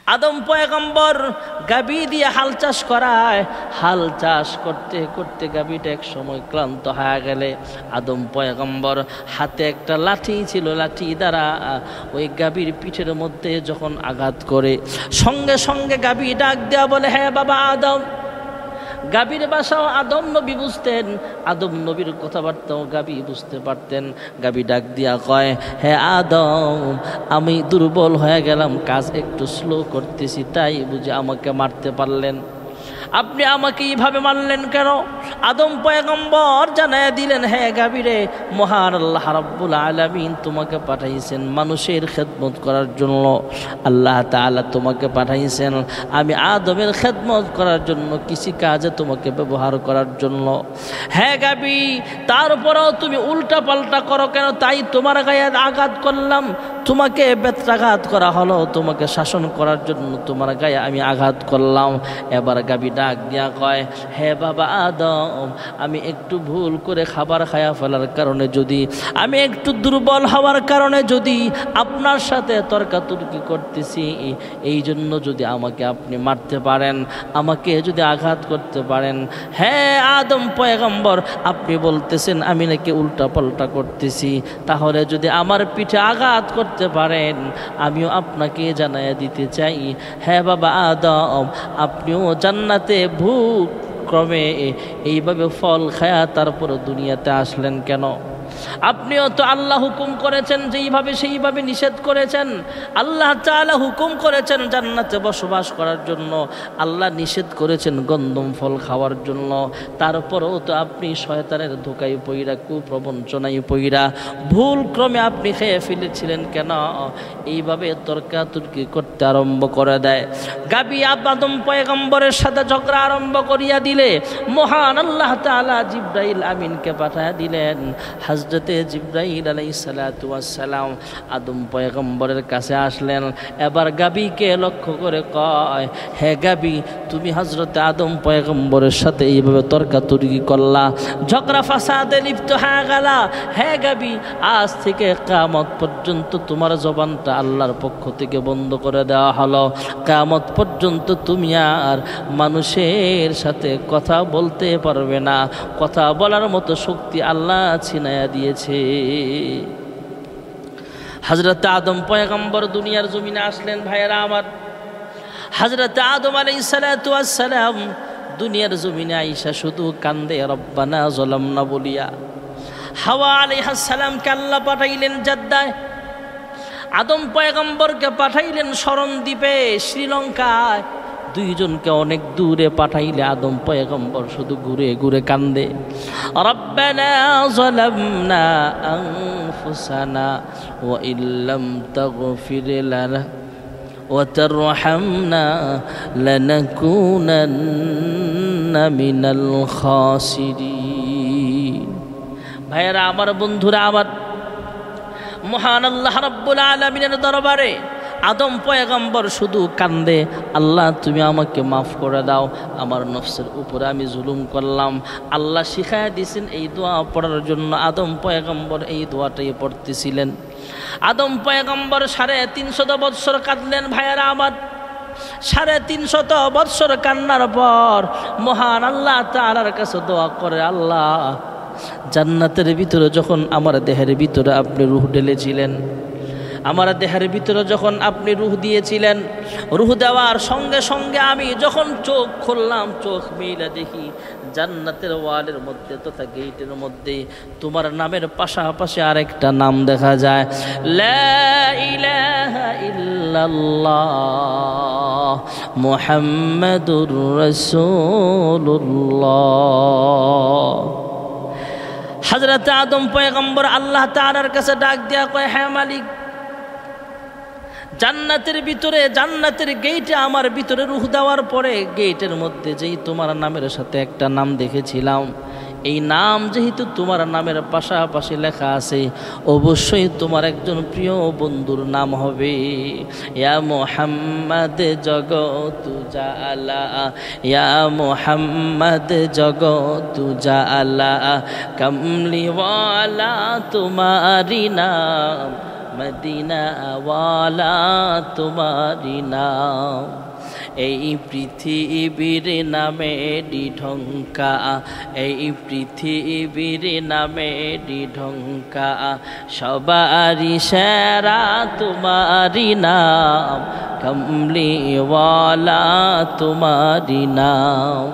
আদম পয়গম্বর গাবি দিয়ে হাল চাষ করায়। হাল চাষ করতে করতে গাবিটা এক সময় ক্লান্ত হয়ে গেলে আদম পয়গম্বর হাতে একটা লাঠি ছিল, লাঠি দ্বারা ওই গাবির পিঠের মধ্যে যখন আঘাত করে সঙ্গে সঙ্গে গাবি ডাক দেয়া বলে, হ্যাঁ বাবা আদম। গাবির ভাষাও আদম নবী বুঝতেন, আদম নবীর কথাবার্তাও গাবি বুঝতে পারতেন। গাবি ডাক দিয়া কয়, হ্যাঁ আদম, আমি দুর্বল হয়ে গেলাম, কাজ একটু স্লো করতেছি, তাই বুঝে আমাকে মারতে পারলেন। আপনি আমাকে এইভাবে মারলেন কেন? আদম পয়গম্বর জানায়া দিলেন, হ্যাঁ গাবিরে, মহান আল্লাহ রাব্বুল আলামিন তোমাকে পাঠাইছেন মানুষের খেদমত করার জন্য। আল্লাহ তাআলা তোমাকে পাঠাইছেন আমি আদমের খেদমত করার জন্য, কৃষি কাজে তোমাকে ব্যবহার করার জন্য। হ্যাঁ গাবি, তারপরেও তুমি উল্টা পাল্টা করো কেন? তাই তোমার গায়ে আঘাত করলাম, তোমাকে বেত্রাঘাত করা হলো, তোমাকে শাসন করার জন্য তোমার গায়ে আমি আঘাত করলাম। এবার গাবি ডাক দিয়া কয়, হে বাবা আদম, আমি একটু ভুল করে খাবার খায়া ফেলার কারণে, যদি আমি একটু দুর্বল হওয়ার কারণে যদি আপনার সাথে তর্কাতর্কি করতেছি, এই জন্য যদি আমাকে আপনি মারতে পারেন, আমাকে যদি আঘাত করতে পারেন। হ্যাঁ আদম পয়গম্বর, আপনি বলতেছেন আমি নাকি উল্টা পাল্টা করতেছি, তাহলে যদি আমার পিঠে আঘাত করতে পারেন আমিও আপনাকে জানাইয়া দিতে চাই, হ্যাঁ বাবা আদম, আপনিও জান্নাতে ভূক্রমে এইভাবে ফল খায়া তারপর দুনিয়াতে আসলেন কেন? আপনিও তো আল্লাহ হুকুম করেছেন যেইভাবে সেইভাবে নিষেধ করেছেন। আল্লাহ তাআলা হুকুম করেছেন জান্নাতে বসবাস করার জন্য, আল্লাহ নিষেধ করেছেন গন্ধম ফল খাওয়ার জন্য। তারপরেও তো আপনি শয়তানের ধোকায় পইরা, কুপ্রবঞ্চনায় পইরা ভুল ক্রমে আপনি খেয়ে ফেলেছিলেন কেন? এইভাবে তর্কাতর্কি করতে আরম্ভ করে দেয়। গাবি আদম পয়গম্বরের সাথে ঝগড়া আরম্ভ করিয়া দিলে মহান আল্লাহ তাআলা জিবরাইল আমিনকে পাঠাইয়া দিলেন। হযরতে জিবরাইল আলাইহিস সালাতু ওয়াস সালাম আদম পয়গম্বরের কাছে আসলেন। এবার গাবিকে লক্ষ্য করে কয়, হে গাবি, তুমি হযরতে আদম পয়গম্বরের সাথে এইভাবে তর্কাতর্কি করলা, ঝগড়া ফাসাদে লিপ্ত হয়ে গেলা। হে গাবি, আজ থেকে কিয়ামত পর্যন্ত তোমার জবানটা আল্লাহর পক্ষ থেকে বন্ধ করে দেওয়া হলো। কিয়ামত পর্যন্ত তুমি আর মানুষের সাথে কথা বলতে পারবে না, কথা বলার মতো শক্তি আল্লাহ ছিনায়া দিয়েছে। হযরত আদম পয়গম্বর দুনিয়ার জমিনে আসলেন। ভাইয়েরা আমার, হযরত আদম আলাইহিস সালাতু ওয়াস সালাম দুনিয়ার জমিনে আইসা শুধু কান্দে রব্বানা যালামনা বলিয়া। হাওয়া আলাইহিস সালামকে আল্লাহ পাঠাইলেন জাদ্দায়, আদম পয়গম্বরকে পাঠাইলেন শরণদ্বীপে শ্রীলঙ্কায়। দুইজনকে অনেক দূরে পাঠাইলে আদম পয়গম্বর শুধু ঘুরে ঘুরে কান্দে, রব্বানা যালামনা আনফুসানা ওয়া ইল্লাম তাগফির লানা ওয়া তারহামনা লানাকুনান্না মিনাল খাসিরিন। ভাইয়েরা আমার, বন্ধুরা আমার, মহান আল্লাহ রাব্বুল আলামিনের দরবারে আদম পয়গম্বর শুধু কান্দে, আল্লাহ তুমি আমাকে মাফ করে দাও, আমার নফসের উপরে আমি জুলুম করলাম। আল্লাহ শিখায়া দিয়েছেন এই দোয়া পড়ার জন্য। আদম পয়গম্বর এই দোয়াটাই পড়তেছিলেন। আদম পয়গম্বর 350 বৎসর কাঁদলেন। ভাইয়েরা আমার, 350 বৎসর কান্নার পর মহান আল্লাহ তাআলার কাছে দোয়া করে, আল্লাহ জান্নাতের ভিতরে যখন আমার দেহের ভিতরে আপনি রূহ ঢেলেছিলেন, আমার দেহের ভিতরে যখন আপনি রূহ দিয়েছিলেন, রূহ দেওয়ার সঙ্গে সঙ্গে আমি যখন চোখ খুললাম, চোখ মেলে দেখি জান্নাতের ওয়ালের মধ্যে তথা গেটের মধ্যে তোমার নামের পাশাপাশি আরেকটা নাম দেখা যায়, লা ইলাহা ইল্লাল্লাহ মুহাম্মাদুর রাসূলুল্লাহ। হযরত আদম পয়গম্বর আল্লাহ তাআলার কাছে ডাক দিয়া কয়, হ্যাঁ মালিক, জান্নাতের ভিতরে, জান্নাতের গেটে আমার ভিতরে রূহ দেওয়ার পরে গেটের মধ্যে যেই তোমার নামের সাথে একটা নাম দেখেছিলাম, এই নাম যেহেতু তোমার নামের পাশাপাশি লেখা আছে, অবশ্যই তোমার একজন প্রিয় বন্ধুর নাম হবে। ইয়া মুহাম্মদ জগত জালা, ইয়া মুহাম্মদ জগত জালা, কমলিওয়ালা তোমারি নাম মদিনা ওয়ালা তোমারি নাম। এই পৃথিবীর নামে ঢঙ্কা, এই পৃথিবীর নামে ঢঙ্কা, সবারই সেরা তোমারি নাম, কমলিওয়ালা তোমারি নাম।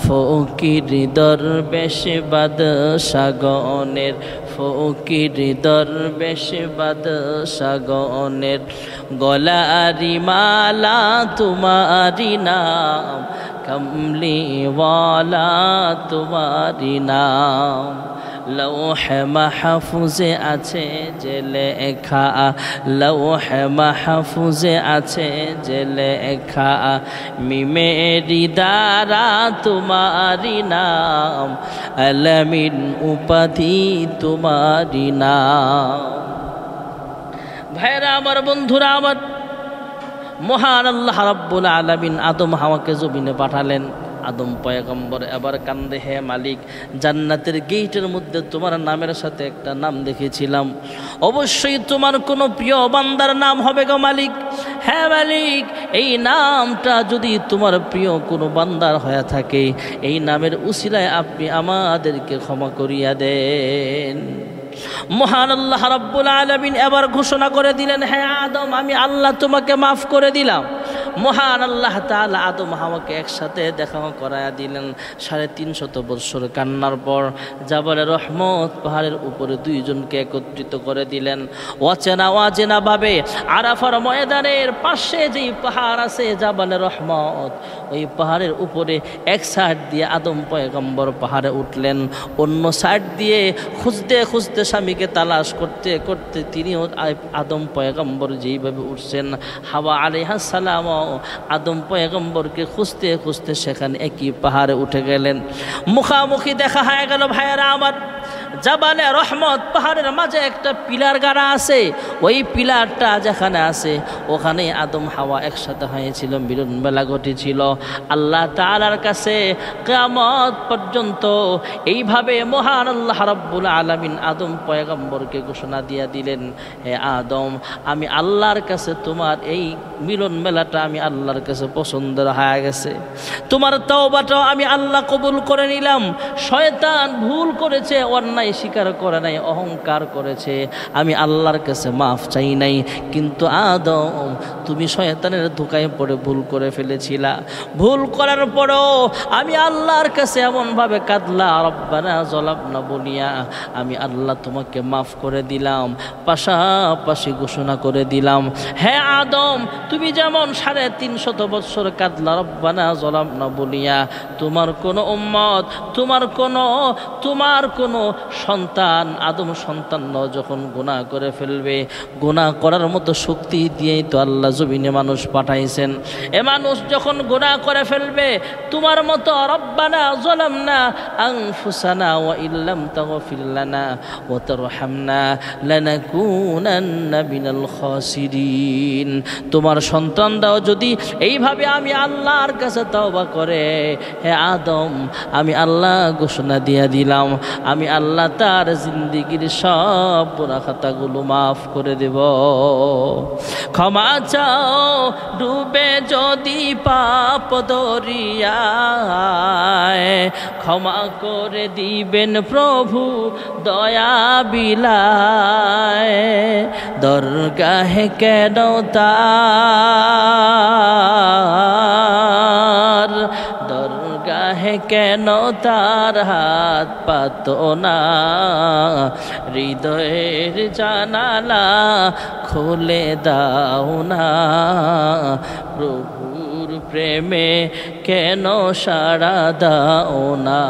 ফকির দরবেশ বাদশাগণের, ফকির দরবেশ বাদশাগণের গলারি মালা তোমারি নাম, কমলিওয়ালা তোমারি নাম। লৌহে মাহফুজে আছে যে লেখা, লৌহে মাহফুজে আছে যে লেখা, মিমেরি দ্বারা তোমারি নাম, আলামিন উপাধি তোমারি নাম। ভাইরা আমার, বন্ধুরা আমার, মহান আল্লাহ রাব্বুল আলামিন আদম হাওয়াকে জমিনে পাঠালেন। আদম পয়গম্বর এবার কান্দে, হে মালিক, জান্নাতের গেটের মধ্যে তোমার নামের সাথে একটা নাম দেখেছিলাম, অবশ্যই তোমার কোনো প্রিয় বান্দার নাম হবে গো মালিক। হ্যাঁ মালিক, এই নামটা যদি তোমার প্রিয় কোনো বান্দার হয়ে থাকে, এই নামের উসিলায় আপনি আমাদেরকে ক্ষমা করিয়া দেন। মহান আল্লাহ রাব্বুল আলামিন এবার ঘোষণা করে দিলেন, হে আদম, আমি আল্লাহ তোমাকে মাফ করে দিলাম। মহান আল্লাহ তাআলা আদম হাওয়াকে একসাথে দেখা করায়া দিলেন। 350 বছর কান্নার পর জাবালে রহমত পাহাড়ের উপরে দুইজনকে একত্রিত করে দিলেন। অচেনা ভাবে আরাফার ময়দানের পাশে যেই পাহাড় আছে জাবালে রহমত, ওই পাহাড়ের উপরে এক সাইড দিয়ে আদম পয়গম্বর পাহাড়ে উঠলেন, অন্য সাইড দিয়ে খুঁজতে খুঁজতে স্বামীকে তালাশ করতে করতে তিনিও আদম পয়গম্বর যেইভাবে উঠছেন, হাওয়া আলাইহিস সালাম আদম পয়গম্বরকে খুঁজতে খুঁজতে সেখানে একই পাহাড়ে উঠে গেলেন। মুখামুখি দেখা হয়ে গেল। ভাইয়েরা আমার, জাবালে রহমত পাহাড়ের মাঝে একটা পিলার গাড়া আছে, ওই পিলারটা যেখানে আছে ওখানে আদম হাওয়া একসাথে হয়েছিল, মিলন মেলা ঘটেছিল। আল্লাহ তাআলার কাছে কিয়ামত পর্যন্ত এইভাবে মহান আল্লাহ রাব্বুল আলামিন আদম পয়গম্বরকে ঘোষণা দিয়ে দিলেন, হে আদম, আমি আল্লাহর কাছে তোমার এই মিলন মেলাটা আমি আল্লাহর কাছে পছন্দের হয়ে গেছে, তোমার তওবাটাও আমি আল্লাহ কবুল করে নিলাম। শয়তান ভুল করেছে, অন্যায় স্বীকার করে নাই, অহংকার করেছে, আমি আল্লাহর কাছে মাফ চাই নাই, কিন্তু আদম তুমি শয়তানের ধোকায় পড়ে ভুল করে ফেলেছিলা। ভুল করার পরেও আমি আল্লাহর কাছে এমনভাবে কাঁদলা, রব্বানা যালামনা বলিয়া আমি আল্লাহ তোমাকে মাফ করে দিলাম। পাশাপাশি ঘোষণা করে দিলাম, হে আদম, তুমি যেমন 350 বছর কাঁদলা রব্বানা যালামনা বলিয়া, তোমার কোনো উম্মত, তোমার কোনো সন্তান, আদম সন্তান যখন গুনাহ করে ফেলবে, গুনাহ করার মতো শক্তি দিয়েই তো আল্লাহ জমিনে মানুষ পাঠাইছেন। এ মানুষ যখন গুনাহ করে ফেলবে, তোমার মতো রব্বানা যালামনা আনফুসানা ওয়া ইল্লাম তাগফির লানা ওয়া তারহামনা লানাকুনান্না মিনাল খাসিরিন, তোমার সন্তানরাও যদি এইভাবে আমি আল্লাহর কাছে তওবা করে, হে আদম, আমি আল্লাহ ঘোষণা দিয়ে দিলাম, আমি আল্লাহ তার জিন্দেগির সব গুনাহ খাতাগুলো মাফ করে দেব। ক্ষমা চাও ডুবে যদি পাপ দরিয়ায়, ক্ষমা করে দিবেন প্রভু দয়া বিলায়, দরগাহে কেন তার, দরগাহে কেন তার হাত পাতো না, হৃদয়ের জানালা খুলে দাও না, প্রভুর প্রেমে কেন সাড়া দাও না।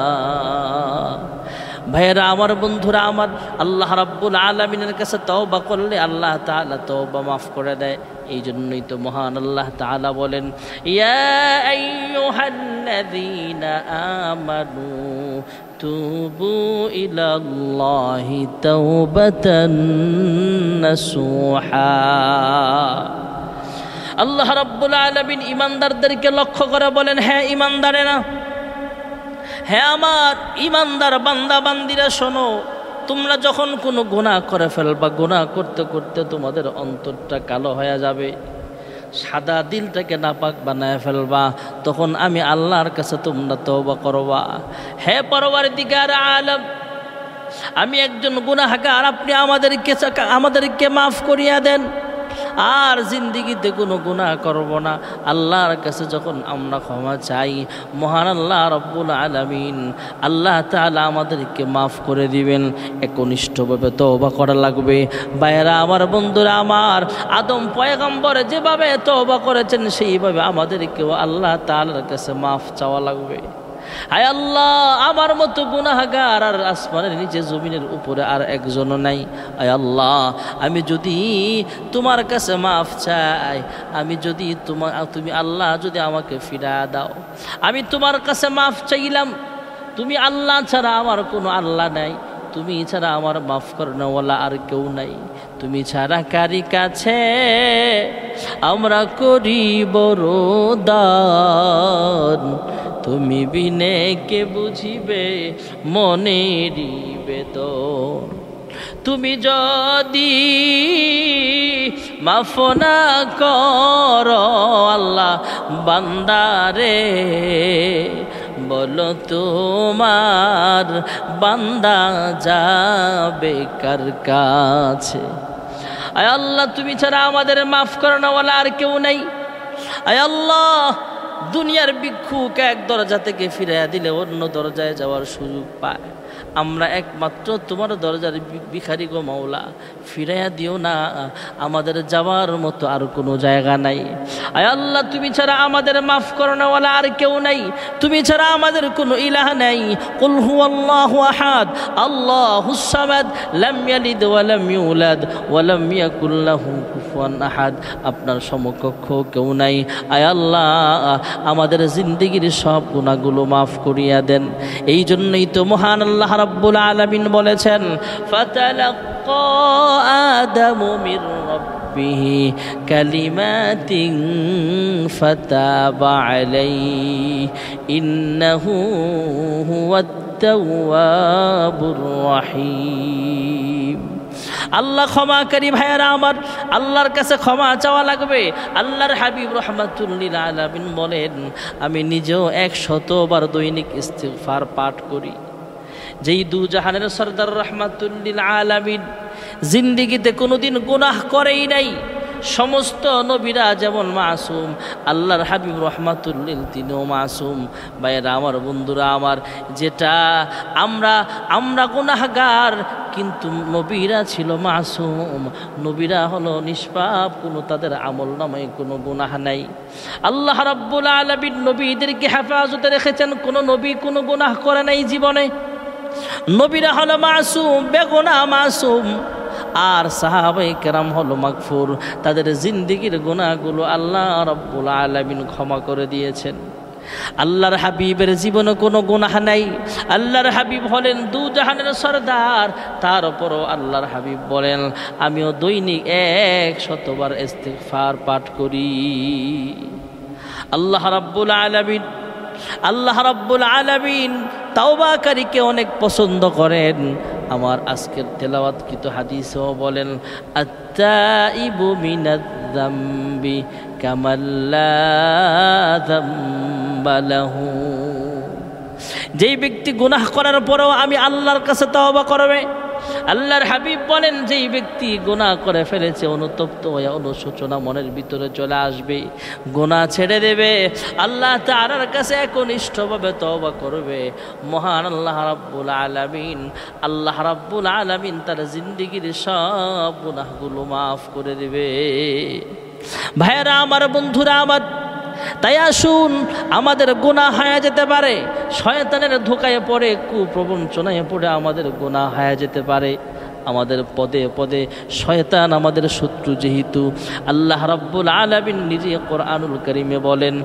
ভাইয়েরা আমার, বন্ধুরা আমার, আল্লাহ রাব্বুল আলামিনের কাছে তওবা করলে আল্লাহ তাআলা তওবা মাফ করে দেয়। এই জন্যই তো মহান আল্লাহ তাআলা বলেন, ইয়া আইয়ুহাল্লাযীনা আমানু তুবু ইলাল্লাহি তাওবাতান নাসুহা। আল্লাহ রাব্বুল আলামিন ঈমানদারদেরকে লক্ষ্য করে বলেন, হ্যাঁ ঈমানদারেরা, হ্যাঁ আমার ঈমানদার বান্দা বান্দিরা শোনো, তোমরা যখন কোনো গুনাহ করে ফেলবা, গুনাহ করতে করতে তোমাদের অন্তরটা কালো হয়ে যাবে, সাদা দিলটাকে নাপাক বানায় ফেলবা, তখন আমি আল্লাহর কাছে তোমরা তওবা করবা। হে পরওয়ারদিগার আলম, আমি একজন গুনাহগার, আপনি আমাদেরকে মাফ করিয়া দেন, আর জিন্দিগিতে কোনো গুনাহ করব না। আল্লাহর কাছে যখন আমরা ক্ষমা চাই, মহান আল্লাহ রব্বুল আলামিন আল্লাহ তাআলা আমাদেরকে মাফ করে দিবেন। একনিষ্ঠভাবে তওবা করা লাগবে। ভাইয়েরা আমার, বন্ধুরা আমার, আদম পয়গম্বর যেভাবে তওবা করেছেন সেইভাবে আমাদেরকেও আল্লাহ তাআলার কাছে মাফ চাওয়া লাগবে। হায় আল্লাহ, আমার মতো গুনাহগার আর আসমানের নিচে জমিনের উপরে আর একজনও নাই। আয় আল্লাহ, আমি যদি তোমার কাছে মাফ চাই, আমি যদি তুমি আল্লাহ যদি আমাকে ফিরা দাও, আমি তোমার কাছে মাফ চাইলাম। তুমি আল্লাহ ছাড়া আমার কোনো আল্লাহ নাই, তুমি ছাড়া আমার মাফ করনেওয়ালা আর কেউ নাই। তুমি ছাড়া কারি কাছে আমরা করি বরদান, তুমি বিনে কে বুঝিবে মনেরই বেদন। তুমি যদি মাফ না করো আল্লাহ বান্দারে, বলো তোমার বান্দা যাবে কার কাছে? আয় আল্লাহ, তুমি ছাড়া আমাদের মাফ করনেওয়ালা আর কেউ নাই। আয় আল্লাহ, দুনিয়ার ভিক্ষুক এক দরজা থেকে ফিরাইয়া দিলে অন্য দরজায় যাওয়ার সুযোগ পায়, আমরা একমাত্র তোমার দরজার ভিখারি গো মাওলা, ফিরাইয়া দিও না, আমাদের যাওয়ার মতো আর কোনো জায়গা নাই। আয় আল্লাহ, তুমি ছাড়া আমাদের মাফ করনেওয়ালা আর কেউ নাই, তুমি ছাড়া আমাদের কোনো ইলাহ নাই। কুল হুয়াল্লাহু আহাদ আল্লাহুস সামাদ লাম ইয়ালিদ ওয়া লাম ইউলাদ ওয়া লাম ইয়াকুল লাহু কুফুয়ান আহাদ। আপনার সমকক্ষ কেউ নাই। আয় আল্লাহ, আমাদের জিন্দেগির সব গুনাহগুলো মাফ করিয়া দেন। এই জন্যই তো মহান আল্লাহ রাব্বুল আলামিন বলেছেন, ফাতালাক্কা আদামু মির রাব্বিহি কালিমাতিন ফাতাবা আলাইহি ইন্নাহু হুয়াত তাওয়াবুর রহিম। আল্লাহ ক্ষমাকারী। ভাইয়ারা আমার, আল্লাহর কাছে ক্ষমা চাওয়া লাগবে। আল্লাহর হাবিব রাহমাতুল লিল আলামিন বলেন, আমি নিজেও 100 বার দৈনিক ইস্তিগফার পাঠ করি। যেই দুজাহানের সরদার রাহমাতুল লিল আলামিন জিন্দেগিতে কোনোদিন গুনাহ করেই নাই, সমস্ত নবীরা যেমন মাসুম, আল্লাহর হাবিব রাহমাতুল লিল তিনিও মাসুম। ভাইয়েরা আমার, বন্ধুরা আমার, যেটা আমরা গুনাহগার, কিন্তু নবীরা ছিল মাসুম। নবীরা হলো নিষ্পাপ, কোনো তাদের আমল নামায় কোনো গুনাহ নাই। আল্লাহ রাব্বুল আলামিন নবীদেরকে হেফাজতে রেখেছেন, কোনো নবী কোনো গুনাহ করে নাই জীবনে। নবীরা হলো মাসুম, বেগুনাহ মাসুম। আর সাহাবায়ে কেরাম হলো মাগফুর, তাদের জিন্দেগির গুনাহগুলো আল্লাহ রাব্বুল আলামিন ক্ষমা করে দিয়েছেন। আল্লাহর হাবিবের জীবনে কোনো গুনাহ নাই। আল্লাহর হাবিব হলেন দুজাহানের সরদার, তারপরও আল্লাহর হাবিব বলেন, আমিও দৈনিক 100 বার ইস্তিগফার পাঠ করি। আল্লাহ রাব্বুল আলামিন তাওবাকারীকে অনেক পছন্দ করেন। আমার আজকের তেলাওয়াতকৃত হাদিসেও বলেন, আত-তাইবু মিনায-যামবি কামাল্লা যামবা লাহু। যেই ব্যক্তি গুনাহ করার পরেও আমি আল্লাহর কাছে তওবা করবে, আল্লাহর হাবিব বলেন, যেই ব্যক্তি গুনাহ করে ফেলেছে অনুতপ্ত হয়ে অনুশোচনা মনের ভিতরে চলে আসবে, গুনাহ ছেড়ে দেবে, আল্লাহ তাআলার কাছে একনিষ্ঠভাবে তওবা করবে, মহান আল্লাহ রাব্বুল আলামিন তার জিন্দেগির সব গুনাহগুলো মাফ করে দেবে। ভাইয়েরা আমার, বন্ধুরা আমার, তাই আসুন, আমাদের গুনাহ হয়ে যেতে পারে, শয়তানের ধোকায় পড়ে, কুপ্রবঞ্চনায় পড়ে আমাদের গুনাহ হয়ে যেতে পারে। আমাদের পদে পদে শয়তান আমাদের শত্রু, যেহেতু আল্লাহ রাব্বুল আলামিন নিজে কোরআনুল কারীমে বলেন,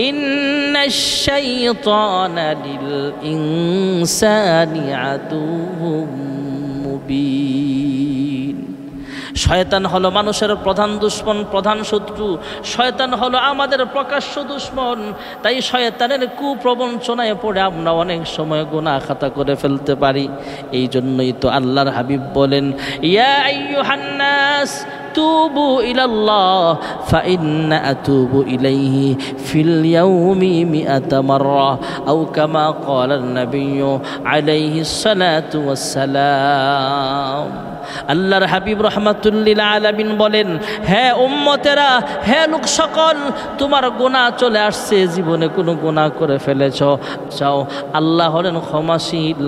ইন্নাশ শাইতানা লিল ইনসানি আদুউম মুবিন। শয়তান হলো মানুষের প্রধান দুশমন, প্রধান শত্রু। শয়তান হলো আমাদের প্রকাশ্য দুশমন। তাই শয়তানের কুপ্রবঞ্চনায় পড়ে আমরা অনেক সময় গুনাহ খাতা করে ফেলতে পারি। এই জন্যই তো আল্লাহর হাবিব বলেন, ইয়া আইয়ুহান নাস তুবু ইলাল্লাহ ফাইন্না আতুবু ইলাইহি ফিল ইয়াউমি মিআতা মাররা আও কামা ক্বালান নাবিয়্যু আলাইহিস সালাতু ওয়াস সালাম। আল্লাহর হাবিব রাহমাতুল্লিল আলামিন বলেন, হে উম্মতেরা, হে লোক সকল, তোমার গুনাহ চলে আসছে, জীবনে কোনো গুনাহ করে ফেলেছ, চাও আল্লাহ হলেন ক্ষমাশীল।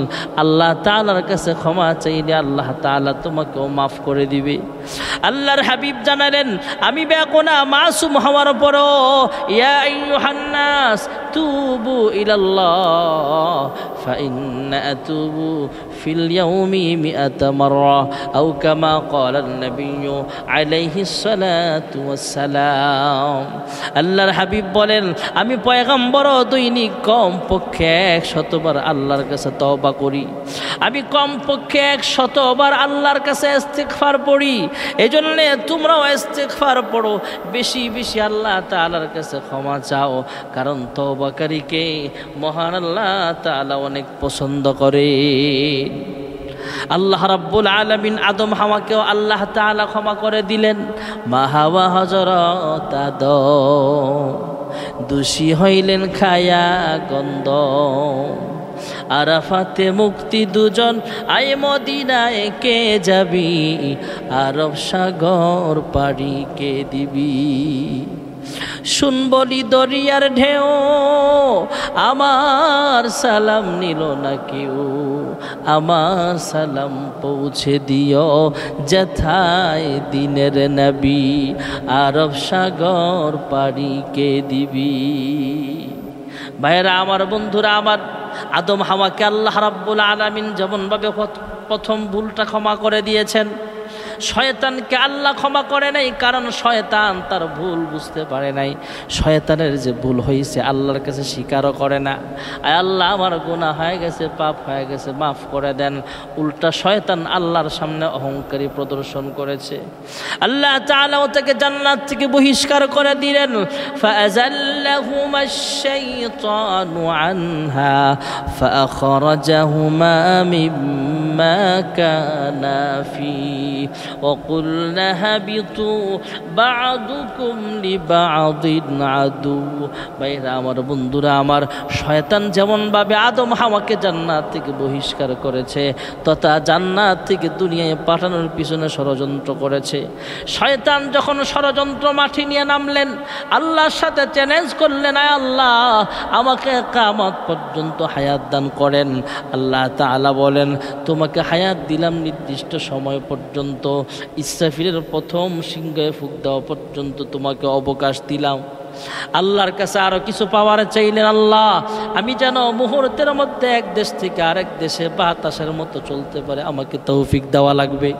আল্লাহ তাআলার কাছে ক্ষমা চাইলে আল্লাহ তাআলা তোমাকেও মাফ করে দিবে। আল্লাহর হাবিব জানালেন, আমি বেগুনাহ মাসুম হওয়ার পরও ইয়া আইয়ুহান নাস তুবু ইলাল্লাহ ফাইন্না আতুবু ফিল ইয়াউমি মিআতা মাররা আও কামা ক্বালান নাবিয়্যু আলাইহিস সালাতু ওয়াস সালাম। আল্লাহর হাবিব বলেন, আমি পয়গম্বরও দৈনিক কমপক্ষে 100 বার আল্লাহর কাছে তওবা করি, আমি কমপক্ষে 100 বার আল্লাহর কাছে ইস্তিগফার পড়ি। এজন্য তোমরাও ইস্তিগফার পড়ো, বেশি বেশি আল্লাহ তাআলার কাছে ক্ষমা চাও, কারণ তওবাকারীকে মহান আল্লাহ তাআলা অনেক পছন্দ করে। আল্লাহ রাব্বুল আলামিন আদম হাওয়াকেও আল্লাহ তাআলা ক্ষমা করে দিলেন। মা হাওয়া হযরত আদম দোষী হইলেন খায়া গন্ধ, আরাফাতে মুক্তি দুজন, আয় মদিনায় কে যাবি, আরব সাগর পাড়ি কে দিবি। শুনবলি দরিয়ার ঢেউ, আমার সালাম নিল না কেউ, আমার সালাম পৌঁছে দিও যেথায় দিনের নবী, আরব সাগর পাড়ি কে দিবি। ভাইরা আমার, বন্ধুরা আমার, আদম হাওয়াকে আল্লাহ রাব্বুল আলামিন যেমনভাবে প্রথম ভুলটা ক্ষমা করে দিয়েছেন, শয়তানকে আল্লাহ ক্ষমা করে নাই, কারণ শয়তান তার ভুল বুঝতে পারে নাই। শয়তানের যে ভুল হয়েছে আল্লাহর কাছে স্বীকারও করে না, আয় আল্লাহ আমার গুনাহ হয়ে গেছে, পাপ হয়ে গেছে, মাফ করে দেন। উল্টা শয়তান আল্লাহর সামনে অহংকারী প্রদর্শন করেছে। আল্লাহ তাআলা ওকে জান্নাত থেকে বহিষ্কার করে দিলেন। ফাআযাল্লাহুমাশ শাইতানু আনহা ফাআখরাজাহুমা মিম্মা কানা ফি وقلنا هبطوا بعضكم لبعض عدو। ভাইরা আমার, বন্ধুরা আমার, শয়তান যেমন ভাবে আদম হাওয়াকে জান্নাত থেকে বহিষ্কার করেছে, তথা জান্নাত থেকে দুনিয়ায় পাঠানোর পিছনে ষড়যন্ত্র করেছে। শয়তান যখন ষড়যন্ত্র মাঠে নিয়ে নামলেন, আল্লাহর সাথে চ্যালেঞ্জ করলেন, আয় আল্লাহ আমাকে কিয়ামত পর্যন্ত হায়াত দান করেন। আল্লাহ তাআলা বলেন, তোমাকে হায়াত দিলাম নির্দিষ্ট সময় পর্যন্ত, ইসরাফিলের প্রথম সিংহে ফুঁক দেওয়া পর্যন্ত তোমাকে অবকাশ দিলাম। আল্লাহর কাছে আরো কিছু পাওয়ার চাইলেন, আল্লাহ আমি যেন মুহূর্তের মধ্যে এক দেশ থেকে আরেক দেশে বাতাসের মতো চলতে পারে, আমাকে তৌফিক দেওয়া লাগবে।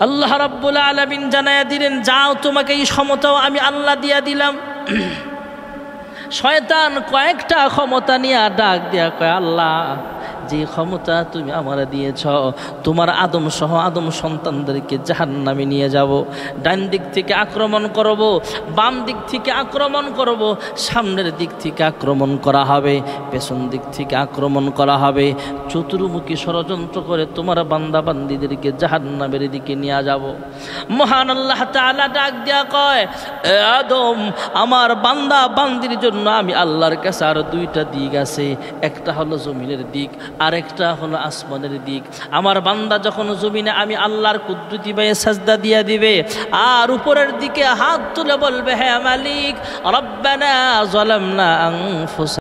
আল্লাহ রাব্বুল আলামিন জানায়া দিলেন, যাও তোমাকে এই ক্ষমতাও আমি আল্লাহ দিয়া দিলাম। শয়তান কয়েকটা ক্ষমতা নিয়ে ডাক দিয়া কয়, আল্লাহ যে ক্ষমতা তুমি আমার দিয়েছ, তোমার আদম সহ আদম সন্তানদেরকে জাহান্নামে নিয়ে যাব। ডান দিক থেকে আক্রমণ করব, বাম দিক থেকে আক্রমণ করব, সামনের দিক থেকে আক্রমণ করা হবে, পেছন দিক থেকে আক্রমণ করা হবে। চতুর্মুখী ষড়যন্ত্র করে তোমার বান্দা বান্দীদেরকে জাহান্নামের দিকে নিয়ে যাব। মহান আল্লাহ তাআলা ডাক দিয়া কয়, আদম আমার বান্দা বান্দির জন্য আমি আল্লাহর কাছে আরো দুইটা দিক আছে, একটা হলো জমিনের দিক, আরেকটা হলো আসমানের দিক। আমার বান্দা যখন জমিনে আমি আল্লাহর কুদরতি ভাবে সাজদা দিয়া দিবে, আর উপরের দিকে হাত তুলে বলবে, হে মালিক রব্বানা যালামনা আনফুসানা